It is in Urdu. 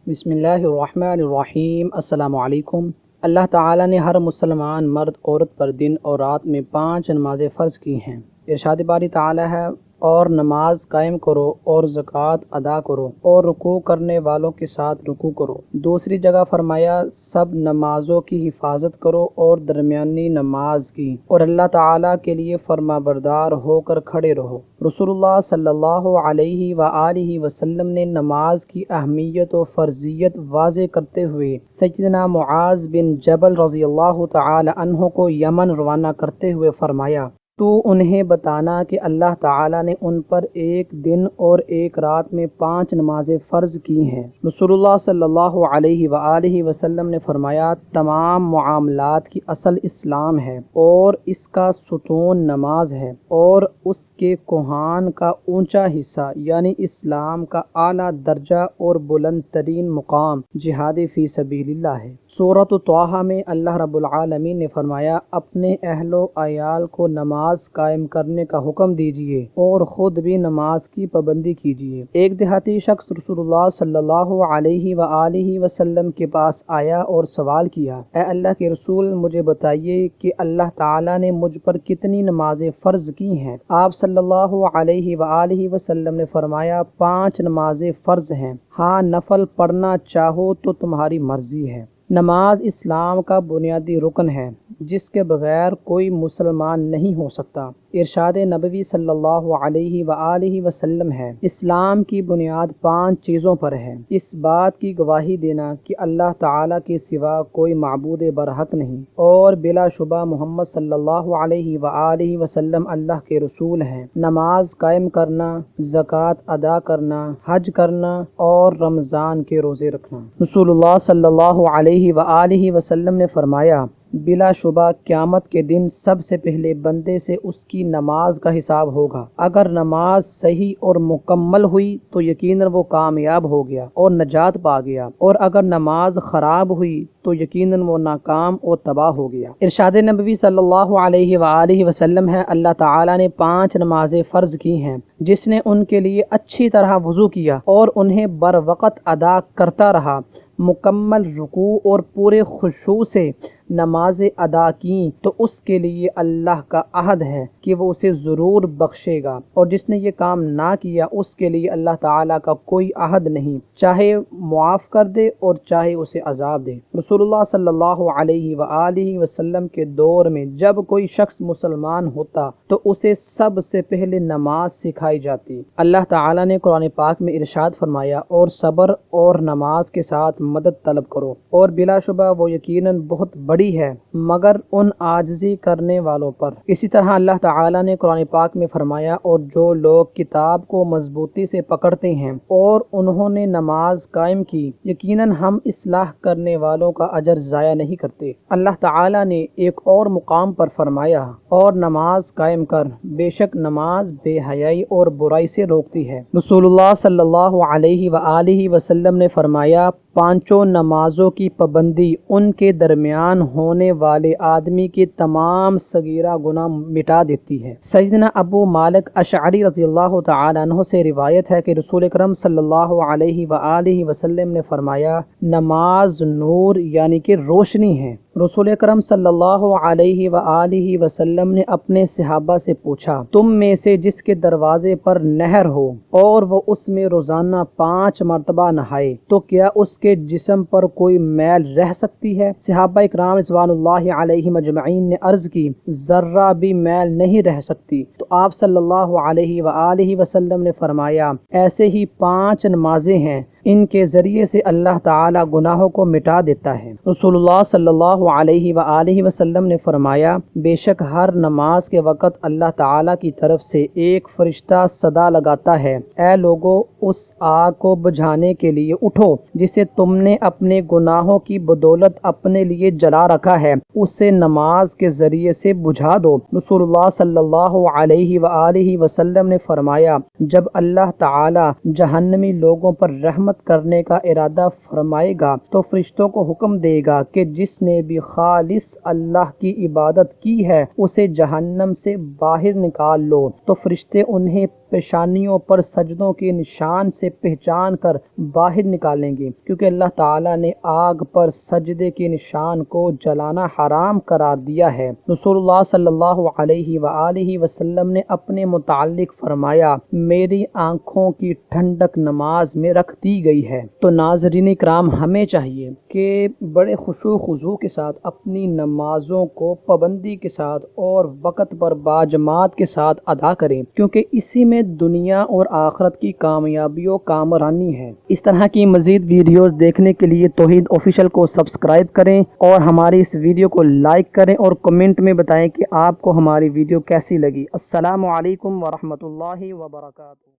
بسم اللہ الرحمن الرحیم۔ السلام علیکم۔ اللہ تعالیٰ نے ہر مسلمان مرد عورت پر دن اور رات میں 5 نمازیں فرض کی ہیں۔ ارشاد باری تعالیٰ ہے، اور نماز قائم کرو اور زکوٰۃ ادا کرو اور رکوع کرنے والوں کے ساتھ رکوع کرو۔ دوسری جگہ فرمایا، سب نمازوں کی حفاظت کرو اور درمیانی نماز کی، اور اللہ تعالیٰ کے لیے فرما بردار ہو کر کھڑے رہو۔ رسول اللہ صلی اللہ علیہ وآلہ وسلم نے نماز کی اہمیت و فرضیت واضح کرتے ہوئے سیدنا معاذ بن جبل رضی اللہ تعالی عنہ کو یمن روانہ کرتے ہوئے فرمایا، تو انہیں بتانا کہ اللہ تعالیٰ نے ان پر ایک دن اور ایک رات میں 5 نمازیں فرض کی ہیں۔ رسول اللہ صلی اللہ علیہ وآلہ وسلم نے فرمایا، تمام معاملات کی اصل اسلام ہے اور اس کا ستون نماز ہے، اور اس کے کوہان کا اونچا حصہ یعنی اسلام کا اعلیٰ درجہ اور بلند ترین مقام جہاد فی سبیل اللہ ہے۔ سورۃ طٰہٰ میں اللہ رب العالمین نے فرمایا، اپنے اہل و عیال کو نماز قائم کرنے کا حکم دیجیے اور خود بھی نماز کی پابندی کیجیے۔ ایک دیہاتی شخص رسول اللہ صلی اللہ علیہ وآلہ وسلم کے پاس آیا اور سوال کیا، اے اللہ کے رسول، مجھے بتائیے کہ اللہ تعالیٰ نے مجھ پر کتنی نمازیں فرض کی ہیں؟ آپ صلی اللہ علیہ وآلہ وسلم نے فرمایا، 5 نمازیں فرض ہیں، ہاں نفل پڑھنا چاہو تو تمہاری مرضی ہے۔ نماز اسلام کا بنیادی رکن ہے جس کے بغیر کوئی مسلمان نہیں ہو سکتا۔ ارشاد نبوی صلی اللہ علیہ وآلہ وسلم ہے، اسلام کی بنیاد 5 چیزوں پر ہے۔ اس بات کی گواہی دینا کہ اللہ تعالیٰ کے سوا کوئی معبود برحق نہیں، اور بلا شبہ محمد صلی اللہ علیہ وآلہ وسلم اللہ کے رسول ہیں۔ نماز قائم کرنا، زکوٰۃ ادا کرنا، حج کرنا اور رمضان کے روزے رکھنا۔ رسول اللہ صلی اللہ علیہ وآلہ وسلم نے فرمایا، بلا شبہ قیامت کے دن سب سے پہلے بندے سے اس کی نماز کا حساب ہوگا۔ اگر نماز صحیح اور مکمل ہوئی تو یقیناً وہ کامیاب ہو گیا اور نجات پا گیا، اور اگر نماز خراب ہوئی تو یقیناً وہ ناکام اور تباہ ہو گیا۔ ارشاد نبوی صلی اللہ علیہ وآلہ وسلم ہے، اللہ تعالیٰ نے 5 نمازیں فرض کی ہیں، جس نے ان کے لیے اچھی طرح وضو کیا اور انہیں بر وقت ادا کرتا رہا، مکمل رکوع اور پورے خشوع سے نمازیں ادا کیں، تو اس کے لیے اللہ کا عہد ہے کہ وہ اسے ضرور بخشے گا، اور جس نے یہ کام نہ کیا اس کے لیے اللہ تعالیٰ کا کوئی عہد نہیں، چاہے معاف کر دے اور چاہے اسے عذاب دے۔ رسول اللہ صلی اللہ علیہ وآلہ وسلم کے دور میں جب کوئی شخص مسلمان ہوتا تو اسے سب سے پہلے نماز سکھائی جاتی۔ اللہ تعالیٰ نے قرآن پاک میں ارشاد فرمایا، اور صبر اور نماز کے ساتھ مدد طلب کرو، اور بلا شبہ وہ یقیناً بہت بڑی ہے مگر ان عاجزی کرنے والوں پر۔ اسی طرح اللہ تعالیٰ نے قرآن پاک میں فرمایا، اور جو لوگ کتاب کو مضبوطی سے پکڑتے ہیں اور انہوں نے نماز قائم کی، یقیناً ہم اصلاح کرنے والوں کا اجر ضائع نہیں کرتے۔ اللہ تعالیٰ نے ایک اور مقام پر فرمایا، اور نماز قائم کر، بے شک نماز بے حیائی اور برائی سے روکتی ہے۔ رسول اللہ صلی اللہ علیہ وآلہ وسلم نے فرمایا، 5 نمازوں کی پابندی ان کے درمیان ہونے والے آدمی کے تمام صغیرہ گناہ مٹا دیتی ہے۔ سیدنا ابو مالک اشعری رضی اللہ تعالی عنہ سے روایت ہے کہ رسول اکرم صلی اللہ علیہ وآلہ وسلم نے فرمایا، نماز نور یعنی کہ روشنی ہے۔ رسول اکرم صلی اللہ علیہ وآلہ وسلم نے اپنے صحابہ سے پوچھا، تم میں سے جس کے دروازے پر نہر ہو اور وہ اس میں روزانہ 5 مرتبہ نہائے، تو کیا اس کے جسم پر کوئی میل رہ سکتی ہے؟ صحابہ اکرام رضوان اللہ علیہم اجمعین نے عرض کی، ذرہ بھی میل نہیں رہ سکتی۔ تو آپ صلی اللہ علیہ وآلہ وسلم نے فرمایا، ایسے ہی 5 نمازیں ہیں، ان کے ذریعے سے اللہ تعالیٰ گناہوں کو مٹا دیتا ہے۔ رسول اللہ صلی اللہ علیہ وآلہ وسلم نے فرمایا، بے شک ہر نماز کے وقت اللہ تعالیٰ کی طرف سے ایک فرشتہ صدا لگاتا ہے، اے لوگو، اس آگ کو بجھانے کے لیے اٹھو جسے تم نے اپنے گناہوں کی بدولت اپنے لیے جلا رکھا ہے، اسے نماز کے ذریعے سے بجھا دو۔ رسول اللہ صلی اللہ علیہ وآلہ وسلم نے فرمایا، جب اللہ تعالیٰ جہنمی لوگوں پر رحمت کرنے کا ارادہ فرمائے گا تو فرشتوں کو حکم دے گا کہ جس نے بھی خالص اللہ کی عبادت کی ہے اسے جہنم سے باہر نکال لو، تو فرشتے انہیں پیشانیوں پر سجدوں کے نشان سے پہچان کر باہر نکالیں گے، کیونکہ اللہ تعالیٰ نے آگ پر سجدے کے نشان کو جلانا حرام قرار دیا ہے۔ رسول اللہ صلی اللہ علیہ وآلہ وسلم نے اپنے متعلق فرمایا، میری آنکھوں کی ٹھنڈک نماز میں رکھ دی گئی ہے۔ تو ناظرین اکرام، ہمیں چاہیے کہ بڑے خشوع و خضوع کے ساتھ اپنی نمازوں کو پابندی کے ساتھ اور وقت پر باجماعت کے ساتھ ادا کریں، کیونکہ اسی میں دنیا اور آخرت کی کامیابی و کامرانی ہے۔ اس طرح کی مزید ویڈیوز دیکھنے کے لیے توحید آفیشیل کو سبسکرائب کریں اور ہماری اس ویڈیو کو لائک کریں اور کمنٹ میں بتائیں کہ آپ کو ہماری ویڈیو کیسی لگی۔ السلام علیکم ورحمۃ اللہ وبرکاتہ۔